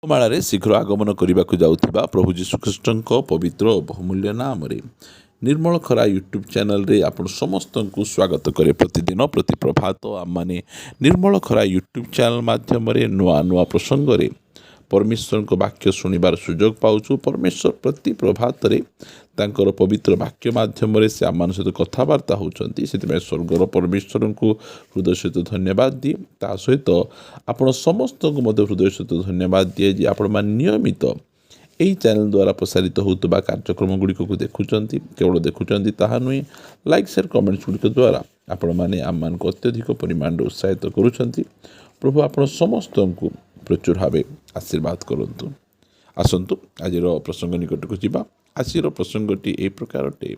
ମାଳାରେ ଶୀଘ୍ର ଆଗମନ କରିବାକୁ ଯାଉଥିବା ପ୍ରଭୁ ଯୀଶୁଖ୍ରୀଷ୍ଟଙ୍କ ପବିତ୍ର ଓ ବହୁମୂଲ୍ୟ ନାମରେ ନିର୍ମଳ ଖରା ୟୁଟ୍ୟୁବ୍ ଚ୍ୟାନେଲରେ ଆପଣ ସମସ୍ତଙ୍କୁ ସ୍ୱାଗତ କରେ। ପ୍ରତିଦିନ ପ୍ରତି ପ୍ରଭାତ ଆମମାନେ ନିର୍ମଳ ଖରା ୟୁଟ୍ୟୁବ୍ ଚ୍ୟାନେଲ ମାଧ୍ୟମରେ ନୂଆ ନୂଆ ପ୍ରସଙ୍ଗରେ ପରମେଶ୍ୱରଙ୍କ ବାକ୍ୟ ଶୁଣିବାର ସୁଯୋଗ ପାଉଛୁ। ପରମେଶ୍ୱର ପ୍ରତି ପ୍ରଭାତରେ ତାଙ୍କର ପବିତ୍ର ବାକ୍ୟ ମାଧ୍ୟମରେ ସେ ଆମମାନଙ୍କ ସହିତ କଥାବାର୍ତ୍ତା ହେଉଛନ୍ତି। ସେଥିପାଇଁ ସ୍ୱର୍ଗର ପରମେଶ୍ୱରଙ୍କୁ ହୃଦୟ ସହିତ ଧନ୍ୟବାଦ ଦିଏ। ତା ସହିତ ଆପଣ ସମସ୍ତଙ୍କୁ ମଧ୍ୟ ହୃଦୟ ସହିତ ଧନ୍ୟବାଦ ଦିଏ ଯେ ଆପଣମାନେ ନିୟମିତ ଏହି ଚ୍ୟାନେଲ ଦ୍ୱାରା ପ୍ରସାରିତ ହେଉଥିବା କାର୍ଯ୍ୟକ୍ରମ ଗୁଡ଼ିକକୁ ଦେଖୁଛନ୍ତି। କେବଳ ଦେଖୁଛନ୍ତି ତାହା ନୁହେଁ, ଲାଇକ୍ ସେୟାର କମେଣ୍ଟସ୍ ଗୁଡ଼ିକ ଦ୍ୱାରା ଆପଣମାନେ ଆମମାନଙ୍କୁ ଅତ୍ୟଧିକ ପରିମାଣରେ ଉତ୍ସାହିତ କରୁଛନ୍ତି। ପ୍ରଭୁ ଆପଣ ସମସ୍ତଙ୍କୁ ପ୍ରଚୁର ଭାବେ ଆଶୀର୍ବାଦ କରନ୍ତୁ। ଆସନ୍ତୁ ଆଜିର ପ୍ରସଙ୍ଗ ନିକଟକୁ ଯିବା। ଆଜିର ପ୍ରସଙ୍ଗଟି ଏହି ପ୍ରକାର ଅଟେ,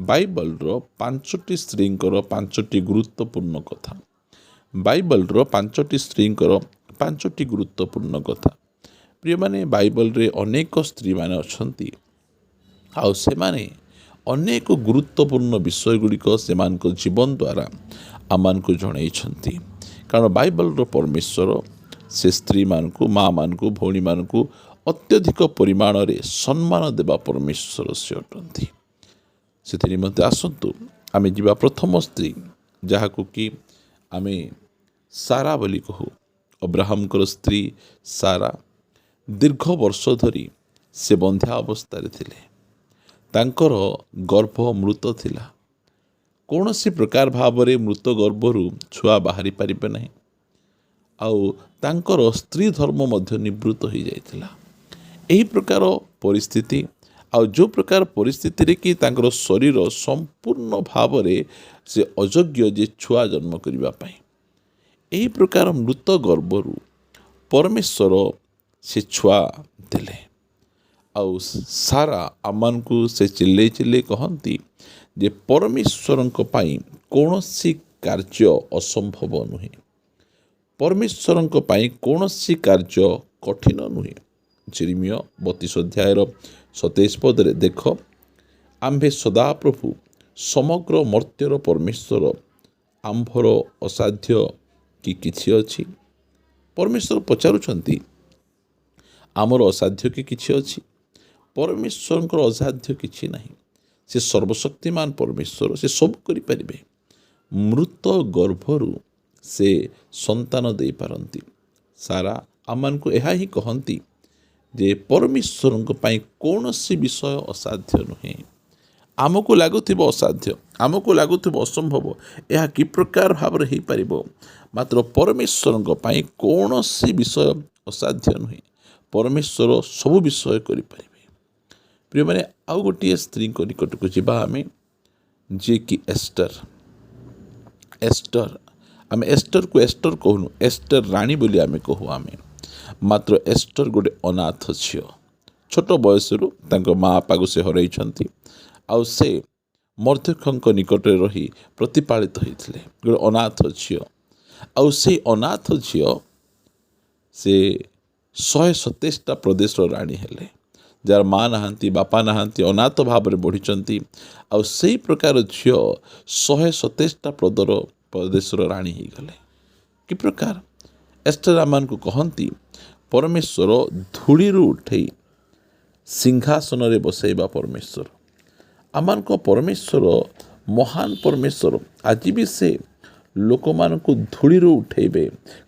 ବାଇବଲର 5ଟି ସ୍ତ୍ରୀଙ୍କର 5ଟି ଗୁରୁତ୍ୱପୂର୍ଣ୍ଣ କଥା। ବାଇବଲର 5ଟି ସ୍ତ୍ରୀଙ୍କର 5ଟି ଗୁରୁତ୍ୱପୂର୍ଣ୍ଣ କଥା। ପ୍ରିୟମାନେ, ବାଇବଲରେ ଅନେକ ସ୍ତ୍ରୀମାନେ ଅଛନ୍ତି ଆଉ ସେମାନେ ଅନେକ ଗୁରୁତ୍ୱପୂର୍ଣ୍ଣ ବିଷୟ ଗୁଡ଼ିକ ସେମାନଙ୍କ ଜୀବନ ଦ୍ୱାରା ଆମମାନଙ୍କୁ ଜଣାଇଛନ୍ତି। କାରଣ ବାଇବଲର ପରମେଶ୍ୱର ସେ ସ୍ତ୍ରୀମାନଙ୍କୁ, ମାଆମାନଙ୍କୁ, ଭଉଣୀମାନଙ୍କୁ ଅତ୍ୟଧିକ ପରିମାଣରେ ସମ୍ମାନ ଦେବା ପରମେଶ୍ୱର ସେ ଅଟନ୍ତି। ସେଥି ନିମନ୍ତେ ଆସନ୍ତୁ ଆମେ ଯିବା ପ୍ରଥମ ସ୍ତ୍ରୀ, ଯାହାକୁ କି ଆମେ ସାରା ବୋଲି କହୁ। ଅବ୍ରାହମଙ୍କର ସ୍ତ୍ରୀ ସାରା ଦୀର୍ଘ ବର୍ଷ ଧରି ସେ ବନ୍ଧ୍ୟା ଅବସ୍ଥାରେ ଥିଲେ। ତାଙ୍କର ଗର୍ଭ ମୃତ ଥିଲା। କୌଣସି ପ୍ରକାର ଭାବରେ ମୃତ ଗର୍ଭରୁ ଛୁଆ ବାହାରି ପାରିବେ ନାହିଁ। ଆଉ ତାଙ୍କର ସ୍ତ୍ରୀ ଧର୍ମ ମଧ୍ୟ ନିବୃତ୍ତ ହୋଇଯାଇଥିଲା। ଏହି ପ୍ରକାର ପରିସ୍ଥିତି, ଆଉ ଯେଉଁ ପ୍ରକାର ପରିସ୍ଥିତିରେ କି ତାଙ୍କର ଶରୀର ସମ୍ପୂର୍ଣ୍ଣ ଭାବରେ ସେ ଅଯୋଗ୍ୟ ଯେ ଛୁଆ ଜନ୍ମ କରିବା ପାଇଁ, ଏହି ପ୍ରକାର ମୃତ ଗର୍ଭରୁ ପରମେଶ୍ୱର ସେ ଛୁଆ ଦେଲେ। ଆଉ ସାରା ଆମମାନଙ୍କୁ ସେ ଚିଲେଇ ଚିଲେଇ କହନ୍ତି ଯେ ପରମେଶ୍ୱରଙ୍କ ପାଇଁ କୌଣସି କାର୍ଯ୍ୟ ଅସମ୍ଭବ ନୁହେଁ। ପରମେଶ୍ୱରଙ୍କ ପାଇଁ କୌଣସି କାର୍ଯ୍ୟ କଠିନ ନୁହେଁ। ଯେରେମିୟ 32 ଅଧ୍ୟାୟର 27 ପଦରେ ଦେଖ, ଆମ୍ଭେ ସଦାପ୍ରଭୁ ସମଗ୍ର ମର୍ତ୍ତ୍ୟର ପରମେଶ୍ୱର, ଆମ୍ଭର ଅସାଧ୍ୟ କି କିଛି ଅଛି? ପରମେଶ୍ୱର ପଚାରୁଛନ୍ତି, ଆମର ଅସାଧ୍ୟ କି କିଛି ଅଛି? ପରମେଶ୍ୱରଙ୍କର ଅସାଧ୍ୟ କିଛି ନାହିଁ। ସେ ସର୍ବଶକ୍ତିମାନ ପରମେଶ୍ୱର, ସେ ସବୁ କରିପାରିବେ। ମୃତ ଗର୍ଭରୁ ସେ ସନ୍ତାନ ଦେଇପାରନ୍ତି। ସାରା ଆମମାନଙ୍କୁ ଏହା ହିଁ କହନ୍ତି ଯେ ପରମେଶ୍ୱରଙ୍କ ପାଇଁ କୌଣସି ବିଷୟ ଅସାଧ୍ୟ ନୁହେଁ। ଆମକୁ ଲାଗୁଥିବ ଅସାଧ୍ୟ, ଆମକୁ ଲାଗୁଥିବ ଅସମ୍ଭବ, ଏହା କି ପ୍ରକାର ଭାବରେ ହୋଇପାରିବ? ମାତ୍ର ପରମେଶ୍ୱରଙ୍କ ପାଇଁ କୌଣସି ବିଷୟ ଅସାଧ୍ୟ ନୁହେଁ। ପରମେଶ୍ୱର ସବୁ ବିଷୟ କରିପାରିବେ। ପ୍ରିୟମାନେ, ଆଉ ଗୋଟିଏ ସ୍ତ୍ରୀଙ୍କ ନିକଟକୁ ଯିବା ଆମେ, ଯିଏକି ଏଷ୍ଟର। ଆମେ ଏଷ୍ଟରକୁ ଏଷ୍ଟର କହୁନୁ, ଏଷ୍ଟର ରାଣୀ ବୋଲି ଆମେ କହୁ। ମାତ୍ର ଏଷ୍ଟର ଗୋଟେ ଅନାଥ ଝିଅ। ଛୋଟ ବୟସରୁ ତାଙ୍କ ମା ବାପାକୁ ସେ ହରାଇଛନ୍ତି। ଆଉ ସେ ମର୍ଦ୍ଦୋଖଙ୍କ ନିକଟରେ ରହି ପ୍ରତିପାଳିତ ହୋଇଥିଲେ। ଗୋଟେ ଅନାଥ ଝିଅ। ଆଉ ସେଇ ଅନାଥ ଝିଅ ସେ 127ଟା ପ୍ରଦେଶର ରାଣୀ ହେଲେ। ଯାହାର ମା ନାହାନ୍ତି, ବାପା ନାହାନ୍ତି, ଅନାଥ ଭାବରେ ବଢ଼ିଛନ୍ତି। ଆଉ ସେଇ ପ୍ରକାର ଝିଅ 127ଟା ପ୍ରଦେଶର ରାଣୀ ହୋଇଗଲେ। କି ପ୍ରକାର? ଏଷ୍ଟର ଆମମାନଙ୍କୁ କହନ୍ତି, ପରମେଶ୍ୱର ଧୂଳିରୁ ଉଠେଇ ସିଂହାସନରେ ବସାଇବା ପରମେଶ୍ୱର। ଆମମାନଙ୍କ ପରମେଶ୍ୱର ମହାନ ପରମେଶ୍ୱର। ଆଜି ବି ସେ ଲୋକମାନଙ୍କୁ ଧୂଳିରୁ ଉଠେଇବେ,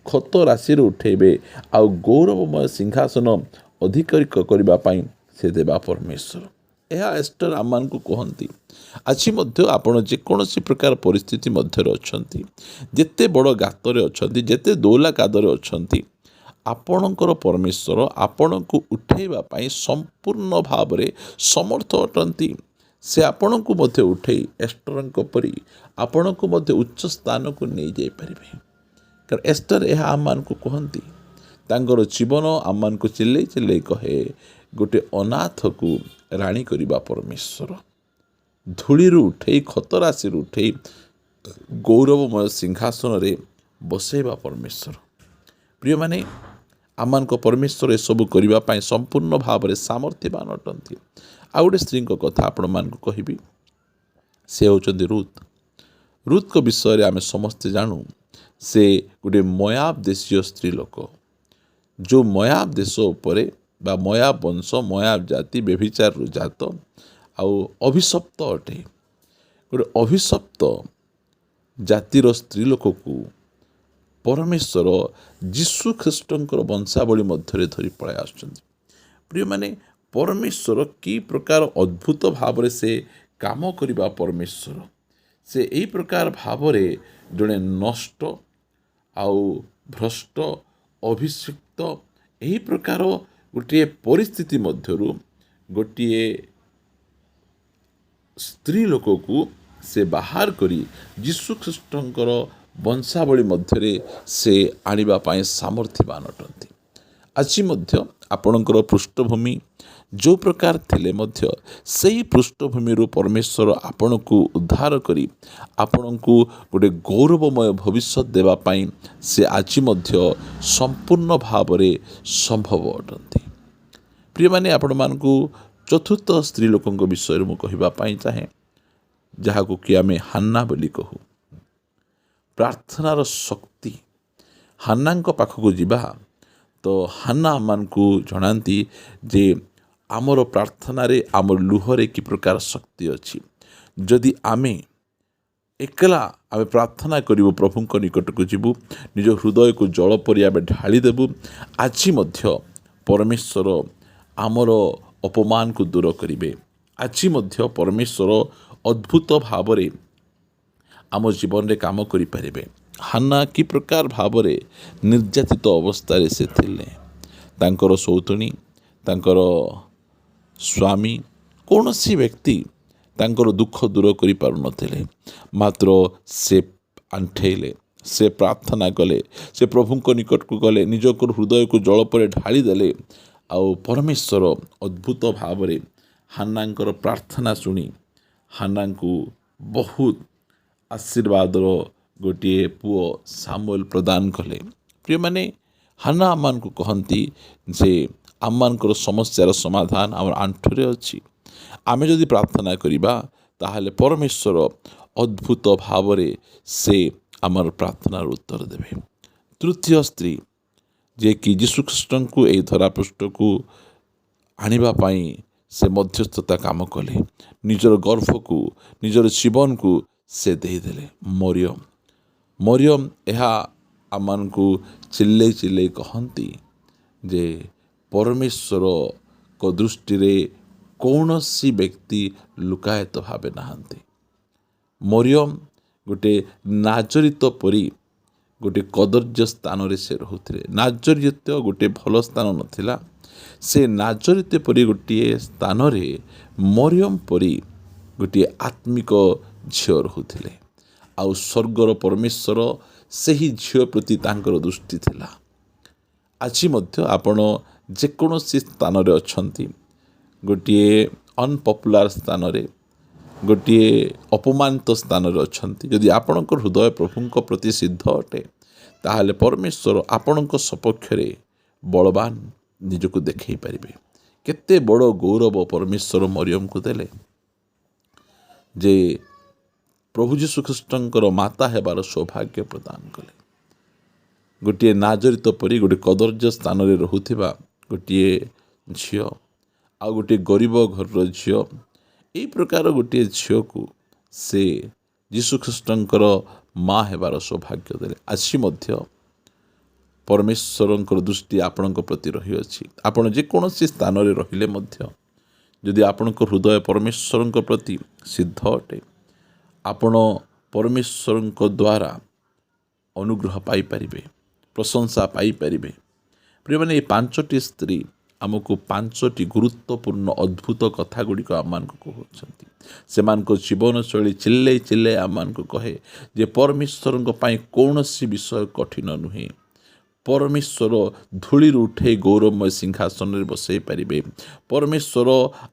କ୍ଷତ ରାଶିରୁ ଉଠେଇବେ, ଆଉ ଗୌରବମୟ ସିଂହାସନ ଅଧିକାର କରିବା ପାଇଁ ସେ ଦେବା ପରମେଶ୍ୱର। ଏହା ଏଷ୍ଟର ଆମମାନଙ୍କୁ କହନ୍ତି। ଆଜି ମଧ୍ୟ ଆପଣ ଯେକୌଣସି ପ୍ରକାର ପରିସ୍ଥିତି ମଧ୍ୟରେ ଅଛନ୍ତି, ଯେତେ ବଡ଼ ଗାତରେ ଅଛନ୍ତି, ଯେତେ ଦୌଲା କାଦରେ ଅଛନ୍ତି, ଆପଣଙ୍କର ପରମେଶ୍ୱର ଆପଣଙ୍କୁ ଉଠେଇବା ପାଇଁ ସମ୍ପୂର୍ଣ୍ଣ ଭାବରେ ସମର୍ଥ ଅଟନ୍ତି। ସେ ଆପଣଙ୍କୁ ମଧ୍ୟ ଉଠେଇ ଏଷ୍ଟରଙ୍କ ପରି ଆପଣଙ୍କୁ ମଧ୍ୟ ଉଚ୍ଚ ସ୍ଥାନକୁ ନେଇଯାଇପାରିବେ। କାରଣ ଏଷ୍ଟର ଏହା ଆମମାନଙ୍କୁ କହନ୍ତି। ତାଙ୍କର ଜୀବନ ଆମମାନଙ୍କୁ ଚିଲେଇ ଚିଲେଇ କହେ, ଗୋଟେ ଅନାଥକୁ ରାଣୀ କରିବା ପରମେଶ୍ୱର। ଧୂଳିରୁ ଉଠେଇ, କ୍ଷତ ରାଶିରୁ ଉଠେଇ ଗୌରବମୟ ସିଂହାସନରେ ବସାଇବା ପରମେଶ୍ୱର। ପ୍ରିୟମାନେ, ଆମମାନଙ୍କ ପରମେଶ୍ୱର ଏସବୁ କରିବା ପାଇଁ ସମ୍ପୂର୍ଣ୍ଣ ଭାବରେ ସାମର୍ଥ୍ୟବାନ ଅଟନ୍ତି। ଆଉ ଗୋଟେ ସ୍ତ୍ରୀଙ୍କ କଥା ଆପଣମାନଙ୍କୁ କହିବି। ସେ ହେଉଛନ୍ତି ରୁଥ୍। ରୁଥ୍ଙ୍କ ବିଷୟରେ ଆମେ ସମସ୍ତେ ଜାଣୁ। ସେ ଗୋଟେ ମୋଆବ ଦେଶୀୟ ସ୍ତ୍ରୀ ଲୋକ। जो मयाब देश उपरे बा मयाब वंश मयाब जाति व्यभिचार जात आउ अभिशप्त अटे गोटे अभिशप्त जातिर स्त्री लोक को परमेश्वर जीशु ख्रीष्टंकर वंशावली मध्य धरी पळाई आसुछन्ति। प्रिय माने परमेश्वर कि प्रकार अद्भुत भाव से काम करिबा परमेश्वर से यही प्रकार भाव जड़े नष्ट आउ भ्रष्ट अभिषिक्त यही प्रकार गोटे परिस्थिति मध्यरु गोटे स्त्री लोक को से बाहर करी जीशु ख्रीष्टंकर वंशावली मध्यरे से आनिबा पाए सामर्थ्यवान अटंती। आज मध्य आपणकर पृष्ठभूमि जो प्रकार थिले मध्य सही पृष्ठभूमि परमेश्वर आपण को उद्धार करी आपण को गोटे गौरवमय भविष्य देवा पाई से आज मध्य संपूर्ण भाव संभव अटंती। प्रिय माने आपण मानकु चतुर्थ स्त्री लोकंक विषय मु कहिबा पाई चाहे जहाँ को कि आमे हान्ना बोली कहू। प्रार्थनार शक्ति हान्नांक पाखक जिबा तो हान्ना मानकु जनांती जे आमर प्रार्थना रे आमर लुहरे कि प्रकार शक्ति अच्छी जदि आमे एकला आमे प्रार्थना करिबु प्रभुंक निकट को जीवु निज हृदय को जल परि आमे ढाली देबु आज मध्य परमेश्वर आमर अपमान को दूर करिवे। आज मध्य परमेश्वर अद्भुत भाव आम जीवन रे काम करि परिबे। हान्ना कि प्रकार भाव निर्यातित अवस्था से थिले तांकर सौतुणी तांकर स्वामी कौन सी व्यक्ति तांकर दुख दूर करि पारु नथिले मात्र से आंठेले से प्रार्थना कले से प्रभुंक निकट को गले निज को हृदय को जल पर ढाली देले आउ परमेश्वर अद्भुत भाव हान्नांकर प्रार्थना शुणी हान्ना को बहुत आशीर्वाद गोटे पुओ सामुएल प्रदान कले। प्रिय माने हान्ना आमान को कहती जे आमମାନଙ୍କର समस्यार समाधान आम आंठुरे अच्छी आमे जदि प्रार्थना करिबा ताहले परमेश्वर अद्भुत भाव से आमर प्रार्थनार उत्तर देवे। तृतीय स्त्री जे कि जीशु ख्रीष्ट को यही धरापृष्ठ को आनिबा पाई से मध्यस्थता काम कले निजर गर्भ को निजर जीवन को से देदेले। मरियम मरियम यह आमान को चिल्ले चिल्ले कहती जे परमेश्वर को दृष्टि रे कौन सी व्यक्ति लुकायत भावे नहांती। मरियम गोटे नाजरित परी गोटे कदर्य स्थान रे से रहुथिले। नाजरित गोटे भल स्थान नथिला से नाजरित परी गोटे स्थान रे मरियम परी गोटे आत्मिक झियो रहुथिले आउ स्वर्गर परमेश्वर सही झियो प्रति तांकर दृष्टि थिला। आज मध्य आपण जेकोसी स्थान रे अछंती गोटे अनपपुलार स्थान रे गोटे अपमानित स्थान रे अछंती जदि आपणकर हृदय प्रभुंक प्रति सिद्ध अटे ताहले परमेश्वर आपणक सपक्ष रे बलवान निजको देखै पारिबे। केते बड़ गौरव परमेश्वर मरियम को देले जे प्रभु जीशु ख्रीष्टंकर माता हेबार सौभाग्य प्रदान कले। गोटे नाजरित परी गोटे कदर्य स्थान रे रहुथिबा गोटे झियो आ गोटे गरीब घर झियो यही प्रकार गोटे झियो को से जीशु ख्रीष्टंकर माँ हेबार सौभाग्य देले। आज मध्य परमेश्वरंकर दृष्टि आपणक प्रति रही अछि। आपण जेकोसी स्थान रे रहिले मध्य जदि आपणक हृदय परमेश्वरंक प्रति सिद्ध अटे आपण परमेश्वरंक द्वारा अनुग्रह पाई परिबे प्रशंसा पाई परिबे। प्रिय माने ये पांचटी स्त्री आमको पांचटी गुरुत्वपूर्ण अद्भुत कथा गुड़िक आम कहते से जीवन शैली चिल्ले चिल्ले आम कहे जे परमेश्वर कौन सी विषय कठिन नुहे। परमेश्वर धूली उठे गौरवमय सिंहासन में बसई पारे। परमेश्वर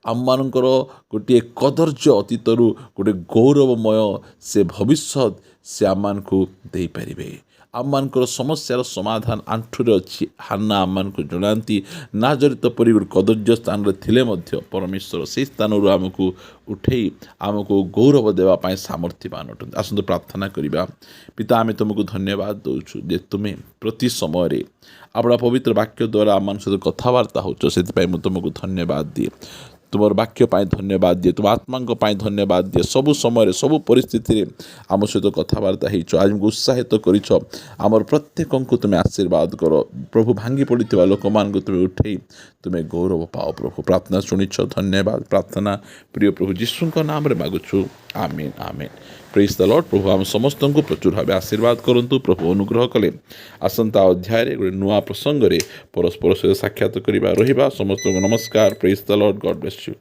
आम मानकर गोटे कदर्य अतीतरू गोटे गौरवमय से भविष्य से आम को दे पारे। ଆମମାନଙ୍କର ସମସ୍ୟାର ସମାଧାନ ଆଣ୍ଠୁରେ ଅଛି। ହାନ୍ନା ଆମମାନଙ୍କୁ ଜଣାନ୍ତି ନାଜରିତ ପରି ଗୋଟେ କଦର୍ଯ୍ୟ ସ୍ଥାନରେ ଥିଲେ ମଧ୍ୟ ପରମେଶ୍ୱର ସେହି ସ୍ଥାନରୁ ଆମକୁ ଉଠେଇ ଆମକୁ ଗୌରବ ଦେବା ପାଇଁ ସାମର୍ଥ୍ୟବାନ ଅଟନ୍ତି। ଆସନ୍ତୁ ପ୍ରାର୍ଥନା କରିବା। ପିତା, ଆମେ ତୁମକୁ ଧନ୍ୟବାଦ ଦେଉଛୁ ଯେ ତୁମେ ପ୍ରତି ସମୟରେ ଆପଣ ପବିତ୍ର ବାକ୍ୟ ଦ୍ୱାରା ଆମମାନଙ୍କ ସହିତ କଥାବାର୍ତ୍ତା ହେଉଛ। ସେଥିପାଇଁ ମୁଁ ତୁମକୁ ଧନ୍ୟବାଦ ଦିଏ। ତୁମର ବାକ୍ୟ ପାଇଁ ଧନ୍ୟବାଦ ଦିଏ, ତୁମ ଆତ୍ମାଙ୍କ ପାଇଁ ଧନ୍ୟବାଦ ଦିଏ। ସବୁ ସମୟରେ ସବୁ ପରିସ୍ଥିତିରେ ଆମ ସହିତ କଥାବାର୍ତ୍ତା ହେଇଛ, ଆଜି ଆମକୁ ଉତ୍ସାହିତ କରିଛ। ଆମର ପ୍ରତ୍ୟେକଙ୍କୁ ତୁମେ ଆଶୀର୍ବାଦ କର ପ୍ରଭୁ। ଭାଙ୍ଗି ପଡ଼ିଥିବା ଲୋକମାନଙ୍କୁ ତୁମେ ଉଠେଇ ତୁମେ ଗୌରବ ପାଅ ପ୍ରଭୁ। ପ୍ରାର୍ଥନା ଶୁଣିଛ, ଧନ୍ୟବାଦ। ପ୍ରାର୍ଥନା ପ୍ରିୟ ପ୍ରଭୁ ଯୀଶୁଙ୍କ ନାମରେ ମାଗୁଛୁ, ଆମେନ୍ ଆମେନ୍। ପ୍ରେଜ୍ ଦ ଲର୍ଡ। ପ୍ରଭୁ ଆମ ସମସ୍ତଙ୍କୁ ପ୍ରଚୁର ଭାବେ ଆଶୀର୍ବାଦ କରନ୍ତୁ। ପ୍ରଭୁ ଅନୁଗ୍ରହ କଲେ ଆସନ୍ତା ଅଧ୍ୟାୟରେ ଗୋଟେ ନୂଆ ପ୍ରସଙ୍ଗରେ ପରସ୍ପର ସହିତ ସାକ୍ଷାତ କରିବା ରହିବା। ସମସ୍ତଙ୍କୁ ନମସ୍କାର। Praise the Lord. God bless you.